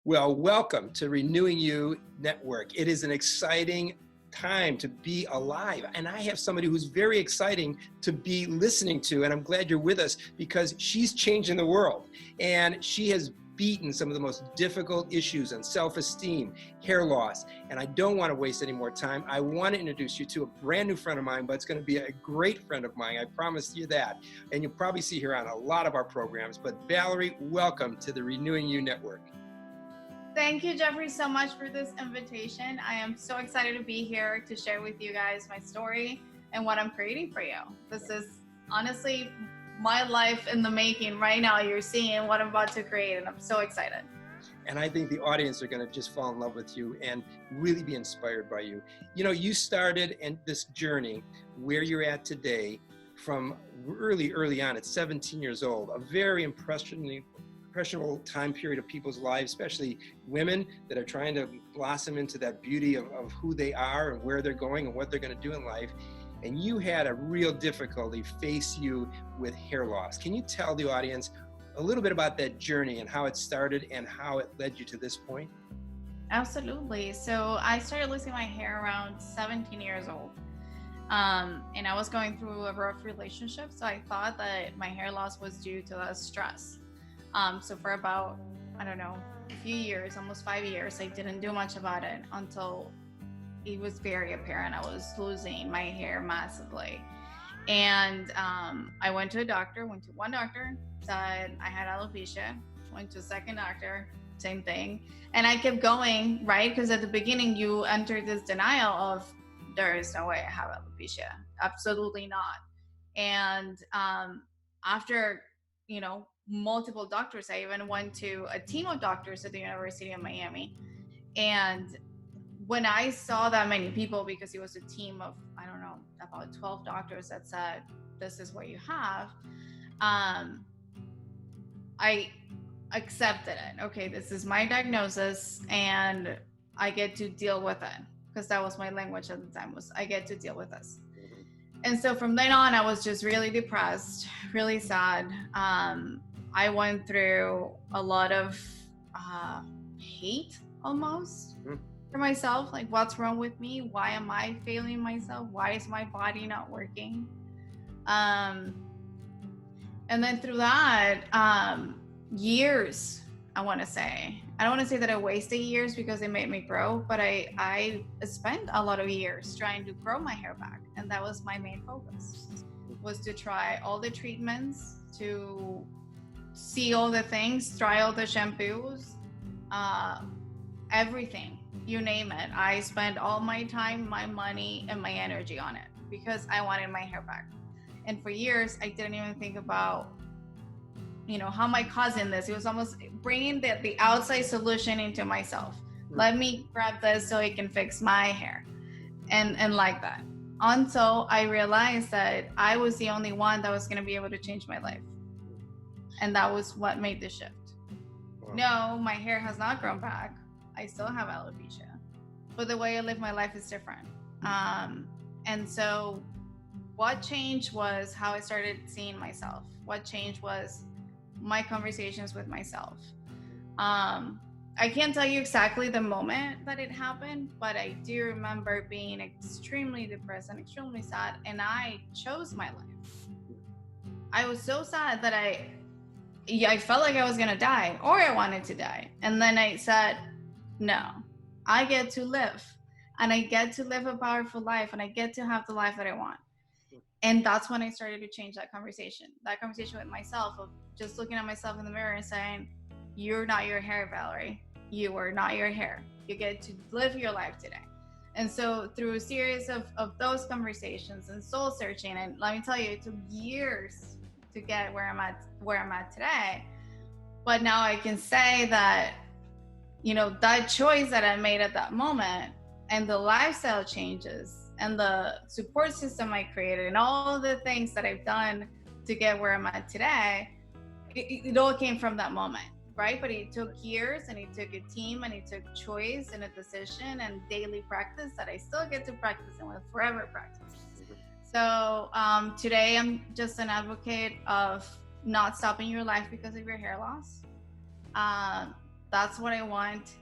Well, welcome to Renewing You Network. It is an exciting time to be alive. And I have somebody who's very exciting to be listening to. And I'm glad you're with us because she's changing the world. And she has beaten some of the most difficult issues on self-esteem, hair loss. And I don't want to waste any more time. I want to introduce you to a brand new friend of mine, but it's going to be a great friend of mine. I promise you that. And you'll probably see her on a lot of our programs. But Valerie, welcome to the Renewing You Network. Thank you, Jeffrey, so much for this invitation. I am so excited to be here to share with you guys my story and what I'm creating for you. This is honestly my life in the making right now. You're seeing what I'm about to create, and I'm so excited. And I think the audience are going to just fall in love with you and really be inspired by you. You know, you started in this journey where you're at today from early on at 17 years old, a very impressionable time period of people's lives, especially women that are trying to blossom into that beauty of who they are and where they're going and what they're going to do in life. And you had a real difficulty face you with hair loss. Can you tell the audience a little bit about that journey and how it started and how it led you to this point? Absolutely. So I started losing my hair around 17 years old. And I was going through a rough relationship. So I thought that my hair loss was due to the stress. So for about, I don't know, a few years, almost 5 years, I didn't do much about it until it was very apparent I was losing my hair massively. And I went to one doctor, said I had alopecia, went to a second doctor, same thing. And I kept going, right? Because at the beginning you enter this denial of there is no way I have alopecia. Absolutely not. And after, multiple doctors, I even went to a team of doctors at the University of Miami. And when I saw that many people, because it was a team of, I don't know, about 12 doctors that said, this is what you have, I accepted it. Okay, this is my diagnosis and I get to deal with it. Because that was my language at the time, was I get to deal with this. And so from then on, I was just really depressed, really sad. I went through a lot of hate almost for myself. Like, what's wrong with me? Why am I failing myself? Why is my body not working? And then through that, years, I want to say. I don't want to say that I wasted years because it made me grow, but I spent a lot of years trying to grow my hair back. And that was my main focus, was to try all the treatments, to see all the things, try all the shampoos, everything, you name it. I spent all my time, my money, and my energy on it because I wanted my hair back. And for years, I didn't even think about how am I causing this? It was almost bringing the outside solution into myself. Let me grab this so it can fix my hair. And like that. Until I realized that I was the only one that was going to be able to change my life. And that was what made the shift. Wow. No, my hair has not grown back. I still have alopecia. But the way I live my life is different. And so what changed was how I started seeing myself. What changed was my conversations with myself. I can't tell you exactly the moment that it happened, but I do remember being extremely depressed and extremely sad, and I chose my life. I was so sad that I felt like I was gonna die, or I wanted to die. And then I said, no, I get to live, and I get to live a powerful life, and I get to have the life that I want. And that's when I started to change that conversation with myself, of just looking at myself in the mirror and saying, you're not your hair, Valerie. You are not your hair. You get to live your life today. And so through a series of those conversations and soul searching, and let me tell you, it took years to get where I'm at today. But now I can say that, that choice that I made at that moment and the lifestyle changes and the support system I created and all the things that I've done to get where I'm at today, it all came from that moment, right? But it took years, and it took a team, and it took choice and a decision and daily practice that I still get to practice and will forever practice. So today I'm just an advocate of not stopping your life because of your hair loss. that's what I want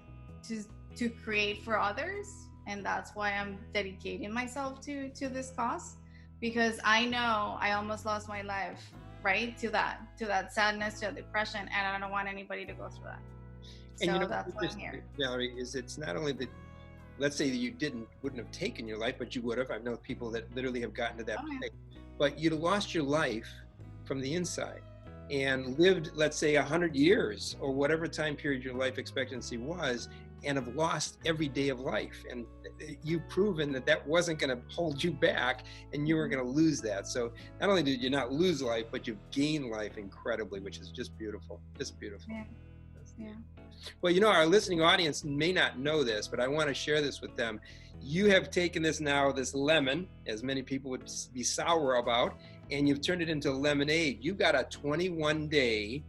to create for others, and that's why I'm dedicating myself to this cause, because I know I almost lost my life, right, to that sadness, to depression, and I don't want anybody to go through that. And So that's why I'm here. Valerie, is it's not only that, let's say that you wouldn't have taken your life, but you would have. I know people that literally have gotten to that place. But you'd lost your life from the inside and lived, let's say, 100 years or whatever time period your life expectancy was, and have lost every day of life. And you've proven that that wasn't going to hold you back, and you weren't going to lose that. So not only did you not lose life, but you've gained life incredibly, which is just beautiful. Just beautiful. Yeah. Well, you know, our listening audience may not know this, but I want to share this with them. You have taken this now, this lemon, as many people would be sour about, and you've turned it into lemonade. You've got a 21-day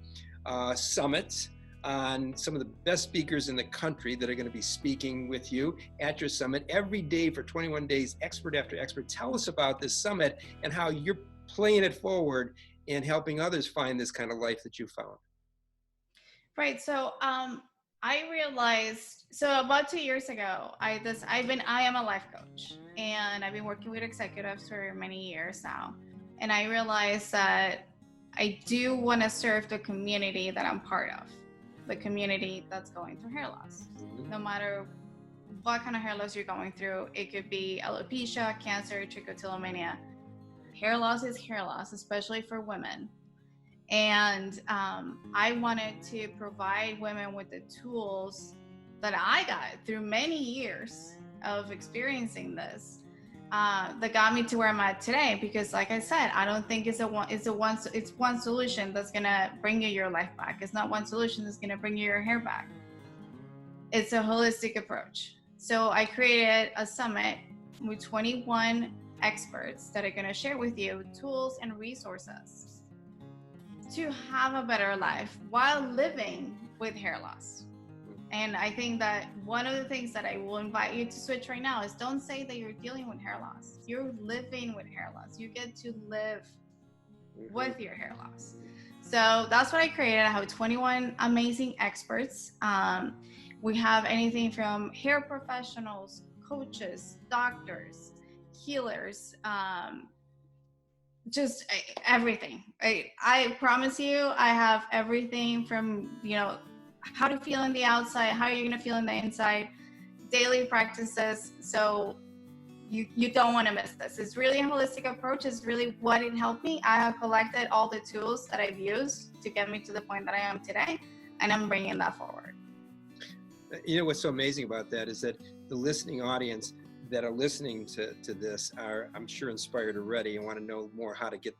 summit on some of the best speakers in the country that are going to be speaking with you at your summit every day for 21 days, expert after expert. Tell us about this summit and how you're playing it forward and helping others find this kind of life that you found. Right. So I realized, so about 2 years ago, I am a life coach, and I've been working with executives for many years now. And I realized that I do want to serve the community that I'm part of, the community that's going through hair loss. No matter what kind of hair loss you're going through, it could be alopecia, cancer, trichotillomania. Hair loss is hair loss, especially for women. And I wanted to provide women with the tools that I got through many years of experiencing this, that got me to where I'm at today. Because, like I said, I don't think it's one solution that's gonna bring you your life back. It's not one solution that's gonna bring you your hair back. It's a holistic approach. So I created a summit with 21 experts that are gonna share with you tools and resources to have a better life while living with hair loss. And I think that one of the things that I will invite you to switch right now is, don't say that you're dealing with hair loss. You're living with hair loss. You get to live with your hair loss. So that's what I created. I have 21 amazing experts. We have anything from hair professionals, coaches, doctors, healers, just everything. I promise you, I have everything from, how to feel on the outside, how you're going to feel on the inside, daily practices. So you don't want to miss this. It's really a holistic approach. It's really what it helped me. I have collected all the tools that I've used to get me to the point that I am today, and I'm bringing that forward. You know what's so amazing about that is that the listening audience that are listening to this are, I'm sure, inspired already and want to know more how to get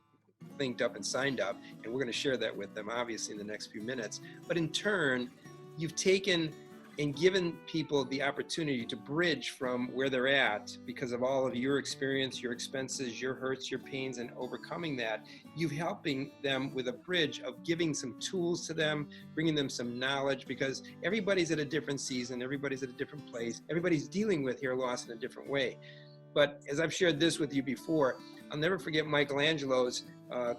linked up and signed up. And we're going to share that with them, obviously, in the next few minutes. But in turn, you've taken and given people the opportunity to bridge from where they're at because of all of your experience, your expenses, your hurts, your pains, and overcoming that. You're helping them with a bridge of giving some tools to them, bringing them some knowledge, because everybody's at a different season, everybody's at a different place, everybody's dealing with hair loss in a different way. But as I've shared this with you before, I'll never forget Michelangelo's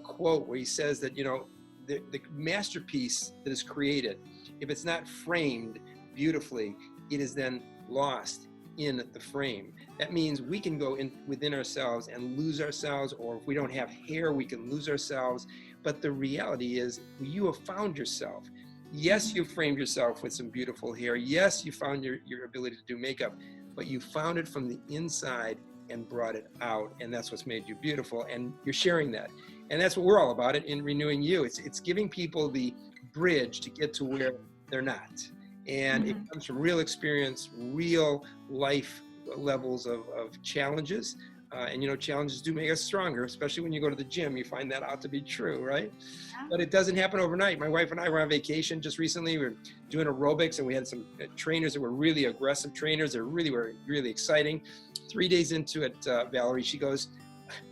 quote where he says that, the masterpiece that is created, if it's not framed beautifully, it is then lost in the frame. That means we can go in within ourselves and lose ourselves, or if we don't have hair, we can lose ourselves. But the reality is, you have found yourself. Yes, you framed yourself with some beautiful hair. Yes, you found your ability to do makeup, but you found it from the inside and brought it out, and that's what's made you beautiful, and you're sharing that. And that's what we're all about in Renewing You. It's giving people the bridge to get to where they're not. And it comes from real experience, real life levels of challenges. And challenges do make us stronger, especially when you go to the gym. You find that out to be true, right? Yeah. But it doesn't happen overnight. My wife and I were on vacation just recently. We were doing aerobics, and we had some trainers that were really aggressive trainers. They were really exciting. 3 days into it, Valerie, she goes,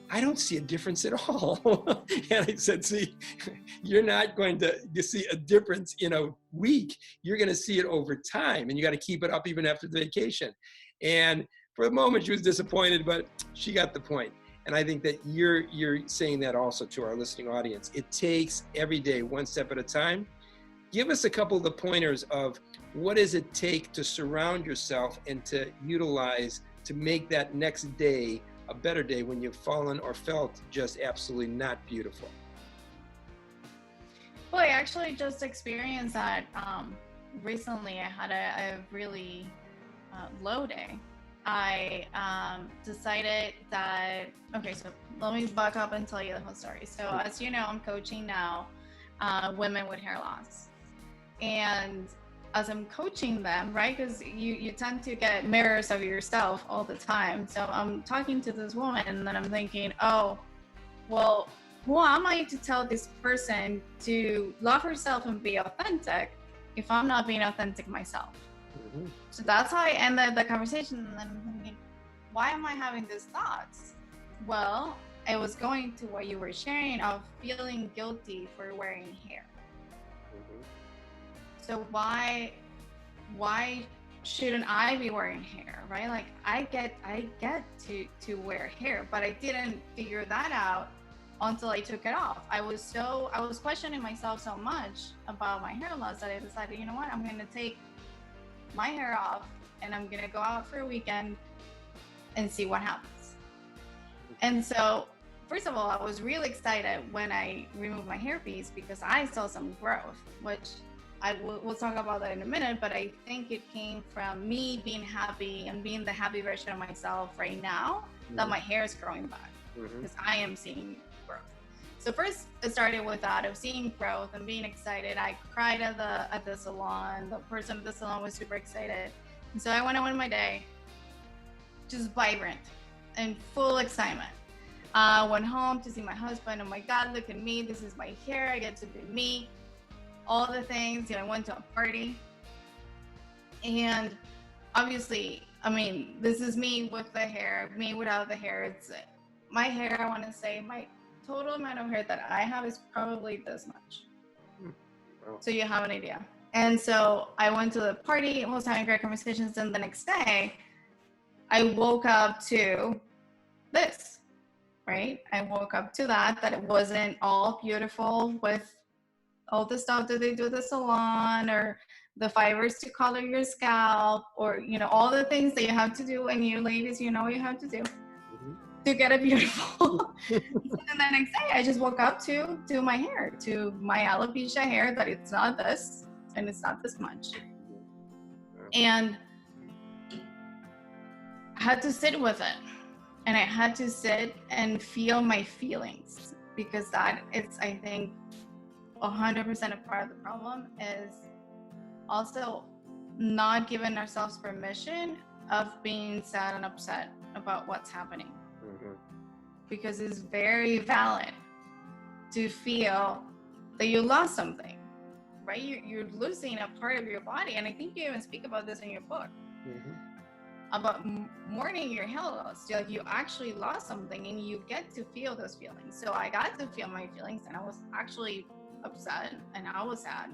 I don't see a difference at all. And I said, see, you're not going to see a difference in a week. You're going to see it over time, and you got to keep it up even after the vacation. And for a moment, she was disappointed, but she got the point. And I think that you're saying that also to our listening audience. It takes every day, one step at a time. give us a couple of the pointers of what does it take to surround yourself and to utilize to make that next day a better day when you've fallen or felt just absolutely not beautiful. Well, I actually just experienced that recently. I had a really low day. I decided that, okay, so let me back up and tell you the whole story. So as you know, I'm coaching now women with hair loss. And as I'm coaching them, right, because you tend to get mirrors of yourself all the time. So I'm talking to this woman and then I'm thinking, oh, well, who am I to tell this person to love herself and be authentic if I'm not being authentic myself? Mm-hmm. So that's how I ended the conversation. And then I'm thinking, why am I having these thoughts? Well, I was going to what you were sharing of feeling guilty for wearing hair. Mm-hmm. So why shouldn't I be wearing hair, right? Like I get to wear hair, but I didn't figure that out until I took it off. I was questioning myself so much about my hair loss that I decided, you know what, I'm going to take my hair off and I'm going to go out for a weekend and see what happens. And so, first of all, I was really excited when I removed my hairpiece because I saw some growth, which we'll talk about that in a minute, but I think it came from me being happy and being the happy version of myself right now, that my hair is growing back because I am seeing growth. So first it started with that of seeing growth and being excited. I cried at the salon. The person at the salon was super excited. And so I went on my day just vibrant and full excitement. Went home to see my husband. Oh my God, look at me. This is my hair. I get to be me. All the things, I went to a party. And obviously, I mean, this is me with the hair, me without the hair. It's my hair, I want to say, my total amount of hair that I have is probably this much. Wow. So you have an idea. And so I went to the party, I was having great conversations, and the next day, I woke up to this, right? I woke up to that it wasn't all beautiful with all the stuff that they do at the salon or the fibers to color your scalp or, all the things that you have to do. And you ladies, you have to do to get it beautiful. And the next day I just woke up to my hair, to my alopecia hair, that it's not this and it's not this much. And I had to sit with it. And I had to sit and feel my feelings because that is, I think, 100% a part of the problem is also not giving ourselves permission of being sad and upset about what's happening. Because it's very valid to feel that you lost something, right? You're losing a part of your body. And I think you even speak about this in your book about mourning your hair loss. Like you actually lost something and you get to feel those feelings. So I got to feel my feelings and I was actually upset and I was sad.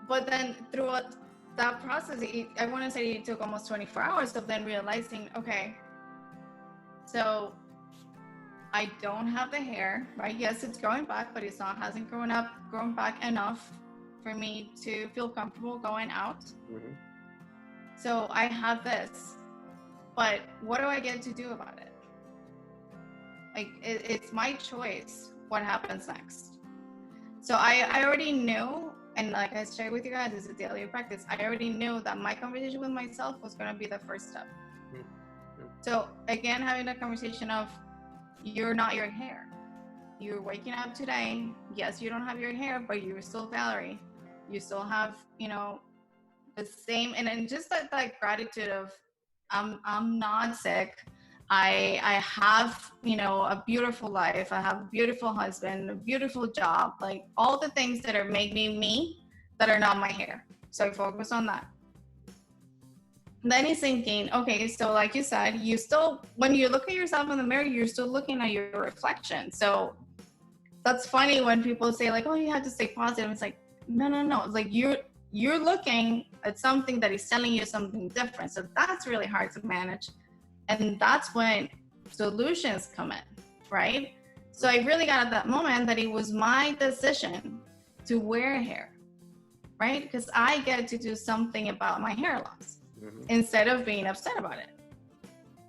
But then throughout that process, I want to say it took almost 24 hours of then realizing, okay, so I don't have the hair, right? Yes, it's growing back, but hasn't grown back enough for me to feel comfortable going out. So I have this, but what do I get to do about it? Like it's my choice what happens next. So I already knew, and like I shared with you guys, it's a daily practice. I already knew that my conversation with myself was going to be the first step. So again, having a conversation of, you're not your hair. You're waking up today. Yes, you don't have your hair, but you're still Valerie. You still have, the same, and then just that gratitude of, I'm not sick. I have, a beautiful life. I have a beautiful husband, a beautiful job, like all the things that are making me that are not my hair. So I focus on that. Then he's thinking, okay, so like you said, you still, when you look at yourself in the mirror, you're still looking at your reflection. So that's funny when people say like, oh, you have to stay positive. It's like, no. It's like you're looking at something that is telling you something different. So that's really hard to manage. And that's when solutions come in, right? So I really got at that moment that it was my decision to wear hair, right? Because I get to do something about my hair loss instead of being upset about it.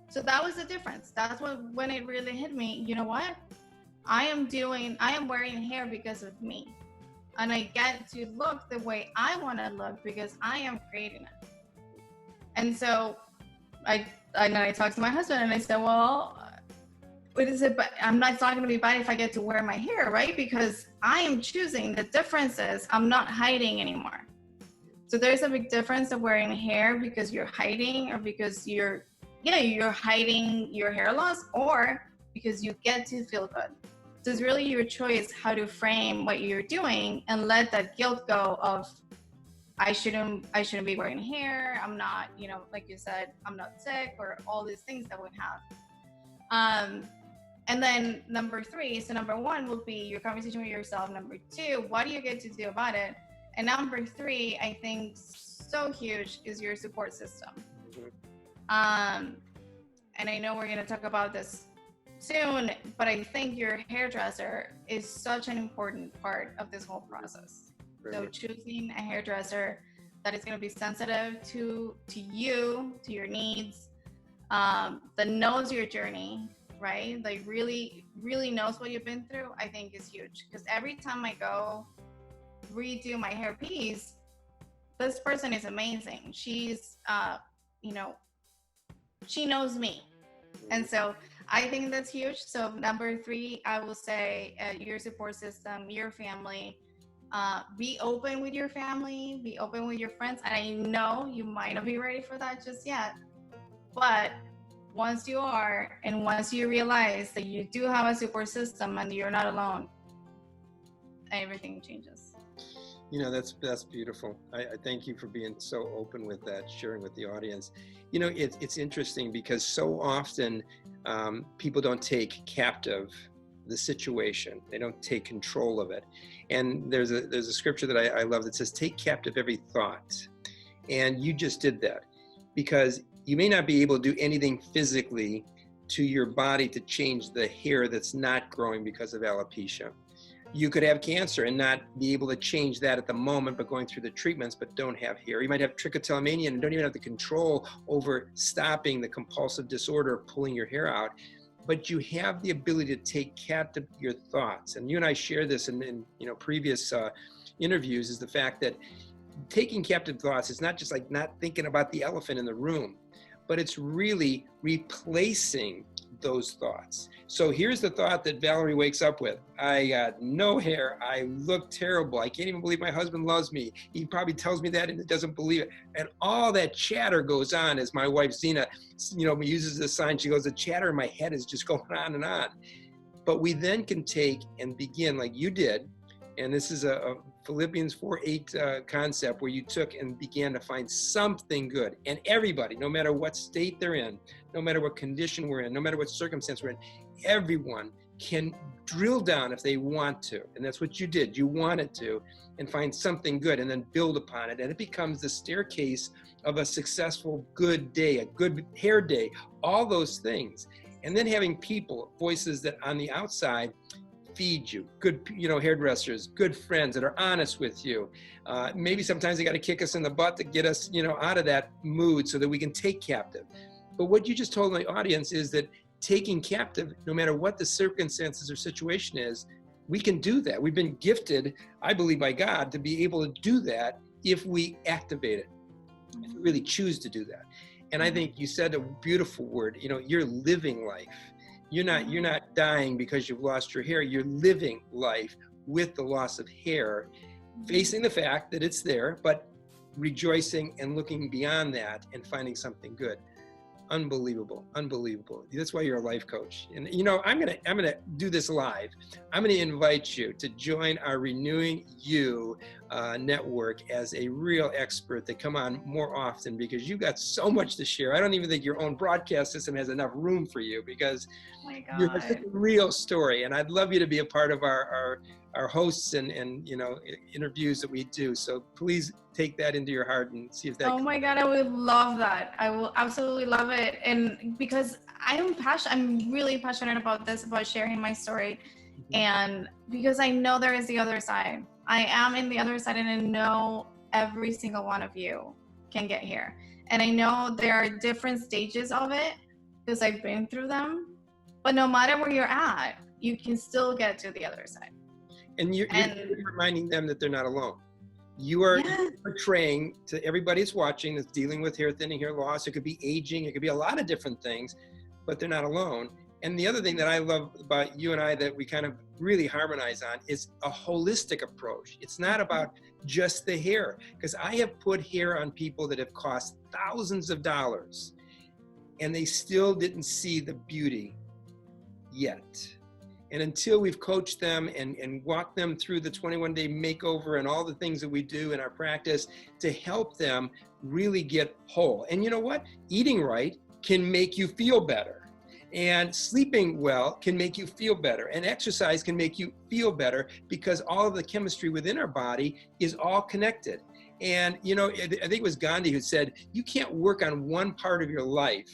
So that was the difference. That's when it really hit me. You know what? I am wearing hair because of me. And I get to look the way I want to look because I am creating it. And so I talked to my husband and I said, well, what is it? But it's not going to be bad if I get to wear my hair, right? Because I am choosing. The difference is I'm not hiding anymore. So there's a big difference of wearing hair because you're hiding, or because you're hiding your hair loss, or because you get to feel good. So it's really your choice how to frame what you're doing and let that guilt go of, I shouldn't be wearing hair. I'm not, like you said, I'm not sick, or all these things that we have. And then number 3, so number 1 will be your conversation with yourself. Number 2, what do you get to do about it? And number 3, I think so huge, is your support system. And I know we're going to talk about this soon, but I think your hairdresser is such an important part of this whole process. So choosing a hairdresser that is going to be sensitive to you, to your needs, that knows your journey, right? Like really, really knows what you've been through, I think is huge. Because every time I go redo my hair piece, this person is amazing. She's, she knows me. And so I think that's huge. So number 3, I will say your support system, your family. Be open with your family, be open with your friends. And I know you might not be ready for that just yet, but once you are, and once you realize that you do have a support system and you're not alone, everything changes. That's beautiful. I thank you for being so open with that, sharing with the audience. It's interesting because so often people don't take captive the situation. They don't take control of it. And there's a scripture that I love that says, take captive every thought. And you just did that, because you may not be able to do anything physically to your body to change the hair that's not growing because of alopecia. You could have cancer and not be able to change that at the moment, but going through the treatments, but don't have hair. You might have trichotillomania and don't even have the control over stopping the compulsive disorder of pulling your hair out. But you have the ability to take captive your thoughts. And you and I share this in previous interviews, is the fact that taking captive thoughts is not just like not thinking about the elephant in the room, but it's really replacing those thoughts. So here's the thought that Valerie wakes up with. I got no hair. I look terrible. I can't even believe my husband loves me. He probably tells me that and doesn't believe it. And all that chatter goes on, as my wife Zena, uses this sign. She goes, the chatter in my head is just going on and on. But we then can take and begin like you did. And this is a Philippians 4:8 concept, where you took and began to find something good. And everybody, no matter what state they're in, no matter what condition we're in, no matter what circumstance we're in, everyone can drill down if they want to. And that's what you did. You wanted to, and find something good and then build upon it. And it becomes the staircase of a successful, good day, a good hair day, all those things. And then having people, voices that on the outside feed you, good, hairdressers, good friends that are honest with you. Maybe sometimes they got to kick us in the butt to get us, out of that mood so that we can take captive. But what you just told my audience is that taking captive, no matter what the circumstances or situation is, we can do that. We've been gifted, I believe, by God to be able to do that if we activate it, if we really choose to do that. And I think you said a beautiful word, you're living life. You're not dying because you've lost your hair. You're living life with the loss of hair, facing the fact that it's there, but rejoicing and looking beyond that and finding something good. Unbelievable. That's why you're a life coach. And I'm gonna do this live. I'm gonna invite you to join our Renewing You network as a real expert, to come on more often, because you've got so much to share. I don't even think your own broadcast system has enough room for you, because you have such a real story. And I'd love you to be a part of our hosts and interviews that we do. So please take that into your heart and see if that. Oh my God, I would love that. I will absolutely love it. And because I'm really passionate about this, about sharing my story. And because I know there is the other side. I am in the other side, and I know every single one of you can get here. And I know there are different stages of it because I've been through them. But no matter where you're at, you can still get to the other side. And you're reminding them that they're not alone. You are portraying to everybody that's watching, that's dealing with hair thinning, hair loss. It could be aging. It could be a lot of different things, but they're not alone. And the other thing that I love about you and I that we kind of really harmonize on is a holistic approach. It's not about just the hair, because I have put hair on people that have cost thousands of dollars and they still didn't see the beauty yet. And until we've coached them and walked them through the 21-day makeover and all the things that we do in our practice to help them really get whole. And you know what? Eating right can make you feel better. And sleeping well can make you feel better. And exercise can make you feel better because all of the chemistry within our body is all connected. And, you know, I think it was Gandhi who said, you can't work on one part of your life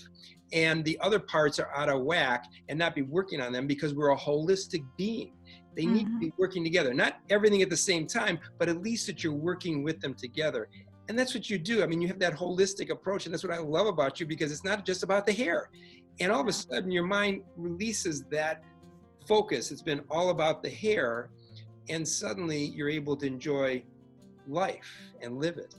and the other parts are out of whack and not be working on them, because we're a holistic being. They need to be working together, not everything at the same time, but at least that you're working with them together. And that's what you do. I mean, you have that holistic approach, and that's what I love about you, because it's not just about the hair. And all of a sudden your mind releases that focus. It's been all about the hair, and suddenly you're able to enjoy life and live it.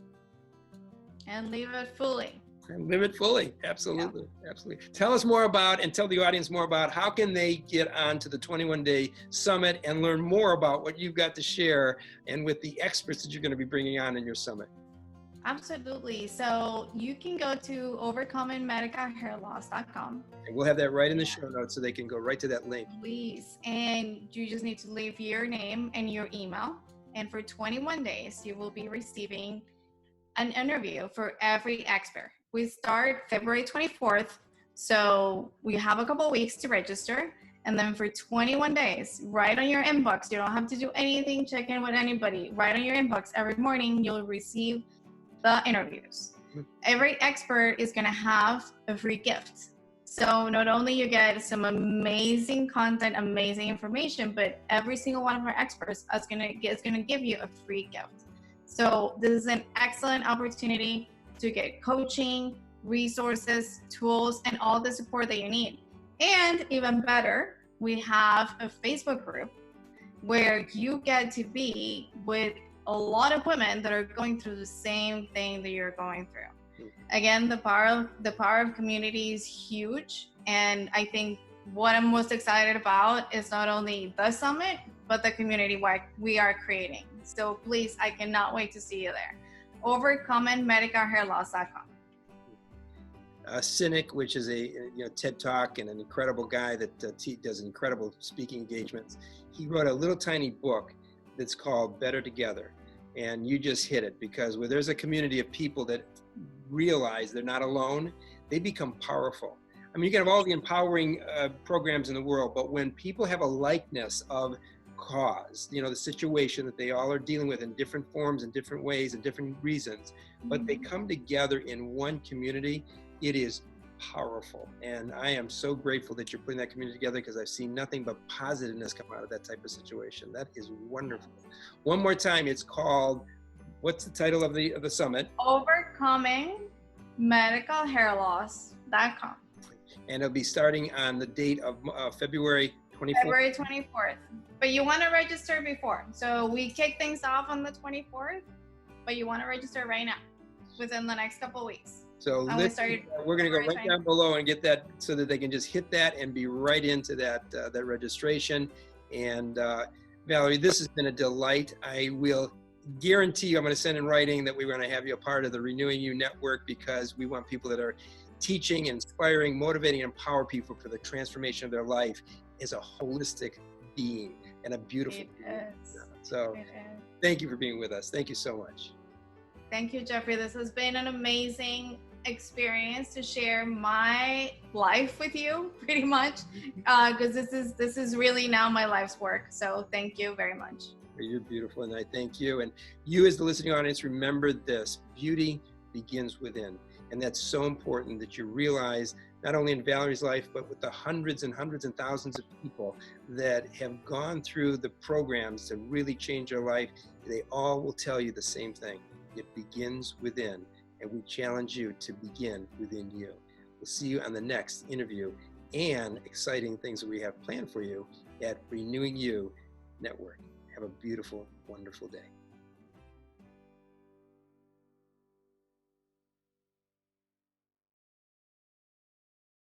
And live it fully. And live it fully. Absolutely. Yeah. Absolutely. Tell us more about, and tell the audience more about, how can they get on to the 21-day summit and learn more about what you've got to share and with the experts that you're going to be bringing on in your summit. Absolutely. So you can go to overcomingmedicalhairloss.com. And we'll have that right in the show notes so they can go right to that link. Please. And you just need to leave your name and your email. And for 21 days, you will be receiving an interview for every expert. We start February 24th. So we have a couple of weeks to register. And then for 21 days, right on your inbox, you don't have to do anything, check in with anybody. Right on your inbox, every morning, you'll receive the interviews. Every expert is going to have a free gift. So not only you get some amazing content, amazing information, but every single one of our experts is going to give you a free gift. So this is an excellent opportunity to get coaching, resources, tools, and all the support that you need. And even better, we have a Facebook group where you get to be with a lot of women that are going through the same thing that you're going through. Again, the power of community is huge. And I think what I'm most excited about is not only the summit, but the community we are creating. So please, I cannot wait to see you there. Overcomingmedicalhairloss.com. Cynic, which is a TED Talk and an incredible guy that does incredible speaking engagements. He wrote a little tiny book that's called Better Together. And you just hit it, because where there's a community of people that realize they're not alone, they become powerful. I mean, you can have all the empowering programs in the world, but when people have a likeness of cause, the situation that they all are dealing with in different forms and different ways and different reasons, but they come together in one community, it is powerful. And I am so grateful that you're putting that community together, because I've seen nothing but positiveness come out of that type of situation. That is wonderful. One more time, it's called, what's the title of the summit? Overcomingmedicalhairloss.com. And it'll be starting on the date of February 24th. February 24th. But you want to register before. So we kick things off on the 24th, but you want to register right now, within the next couple of weeks. So we're going to go right down below and get that, so that they can just hit that and be right into that registration. And Valerie, this has been a delight. I will guarantee you, I'm going to send in writing that we're going to have you a part of the Renewing You Network, because we want people that are teaching, inspiring, motivating, and empower people for the transformation of their life as a holistic being and a beautiful being. So thank you for being with us. Thank you so much. Thank you, Jeffrey. This has been an amazing experience to share my life with you, pretty much, because this is really now my life's work. So thank you very much. You're beautiful, and I thank you. And you, as the listening audience, remember this: beauty begins within. And that's so important, that you realize not only in Valerie's life, but with the hundreds and hundreds and thousands of people that have gone through the programs to really change their life. They all will tell you the same thing. It begins within, and we challenge you to begin within you. We'll see you on the next interview and exciting things that we have planned for you at Renewing You Network. Have a beautiful, wonderful day.